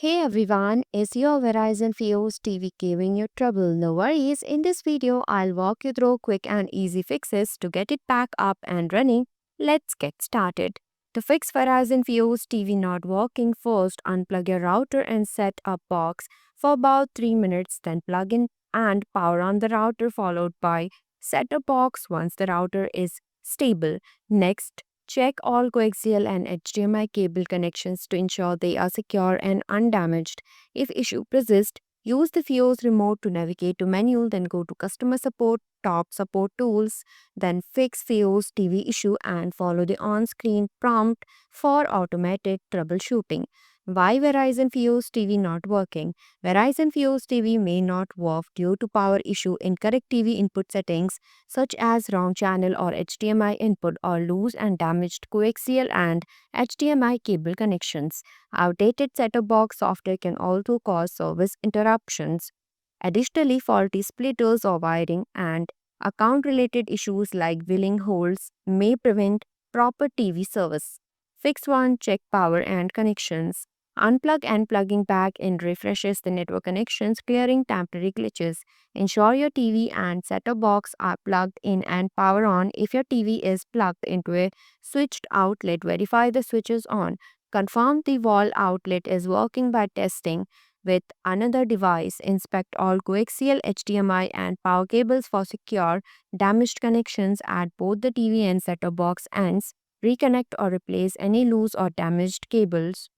Hey everyone, is your Verizon Fios TV giving you trouble? No worries, in this video I'll walk you through quick and easy fixes to get it back up and running. Let's get started. To fix Verizon Fios TV not working, first unplug your router and set up box for about 3 minutes, then plug in and power on the router followed by set up box once the router is stable. Next, check all coaxial and HDMI cable connections to ensure they are secure and undamaged. If issue persists, use the Fios remote to navigate to menu, then go to customer support, top support tools, then fix Fios TV issue and follow the on-screen prompt for automated troubleshooting. Why Verizon Fios TV not working? Verizon Fios TV may not work due to power issue, incorrect TV input settings, such as wrong channel or HDMI input, or loose and damaged coaxial and HDMI cable connections. Outdated set-top box software can also cause service interruptions. Additionally, faulty splitters or wiring and account-related issues like billing holds may prevent proper TV service. Fix 1. Check power and connections. Unplug and plugging back in refreshes the network connections, clearing temporary glitches. Ensure your TV and set-top box are plugged in and power on. If your TV is plugged into a switched outlet, verify the switch is on. Confirm the wall outlet is working by testing with another device. Inspect all coaxial, HDMI, and power cables for secure damaged connections at both the TV and set-top box ends. Reconnect or replace any loose or damaged cables.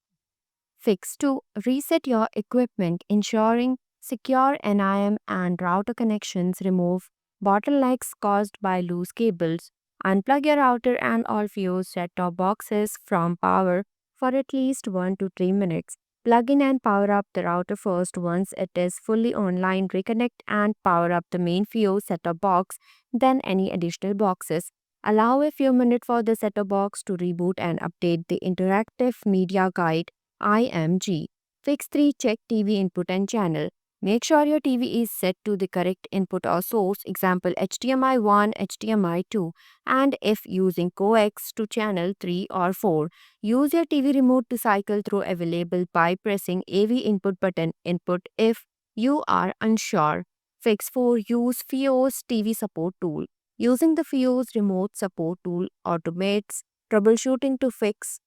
Fix 2. Reset your equipment, ensuring secure NIM and router connections. Remove bottlenecks caused by loose cables. Unplug your router and all Fios set-top boxes from power for at least 1 to 3 minutes. Plug in and power up the router first. Once it is fully online, reconnect and power up the main Fios set-top box, then any additional boxes. Allow a few minutes for the set-top box to reboot and update the interactive media guide IMG. Fix 3. Check TV input and channel. Make sure your TV is set to the correct input or source, example HDMI 1, HDMI 2, and if using coax to channel 3 or 4. Use your TV remote to cycle through available by pressing AV input button input if you are unsure. Fix 4. Use Fios TV support tool. Using the Fios remote support tool automates troubleshooting to fix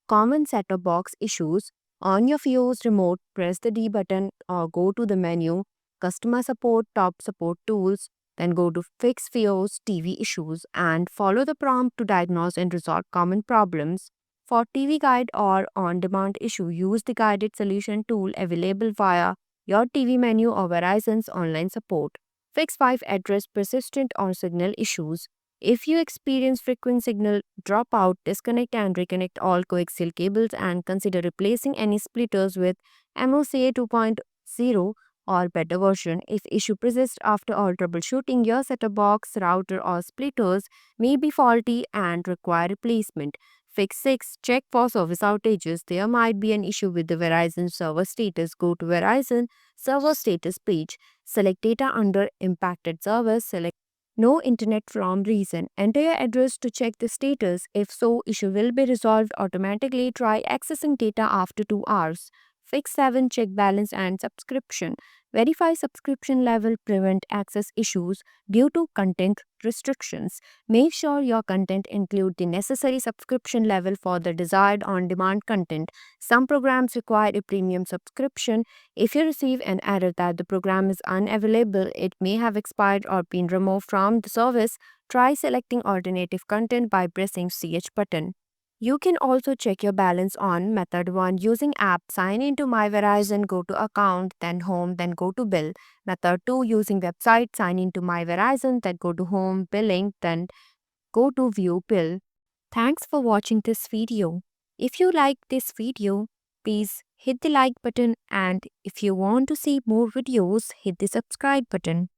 common set-top box issues. On your Fios remote, press the D button or go to the menu, Customer Support, Top Support Tools, then go to Fix Fios TV Issues and follow the prompt to diagnose and resolve common problems. For TV guide or on-demand issue, use the guided solution tool available via your TV menu or Verizon's online support. Fix 5. Address persistent or signal issues. If you experience frequent signal dropout, disconnect and reconnect all coaxial cables and consider replacing any splitters with MOCA 2.0 or better version. If issue persists after all troubleshooting, your set-top box, router or splitters may be faulty and require replacement. Fix 6. Check for service outages. There might be an issue with the Verizon server status. Go to Verizon server status page. Select data under impacted servers. Select no internet from reason. Enter your address to check the status. If so, issue will be resolved automatically. Try accessing data after 2 hours. Fix 7. Check balance and subscription. Verify subscription level. Prevent access issues due to content restrictions. Make sure your content include the necessary subscription level for the desired on-demand content. Some programs require a premium subscription. If you receive an error that the program is unavailable, it may have expired or been removed from the service. Try selecting alternative content by pressing CH button. You can also check your balance on method 1 using app. Sign into My Verizon, go to account, then home, then go to bill. Method 2 using website. Sign into My Verizon, then go to home, billing, then go to view bill. Thanks for watching this video. If you like this video, please hit the like button, and if you want to see more videos, hit the subscribe button.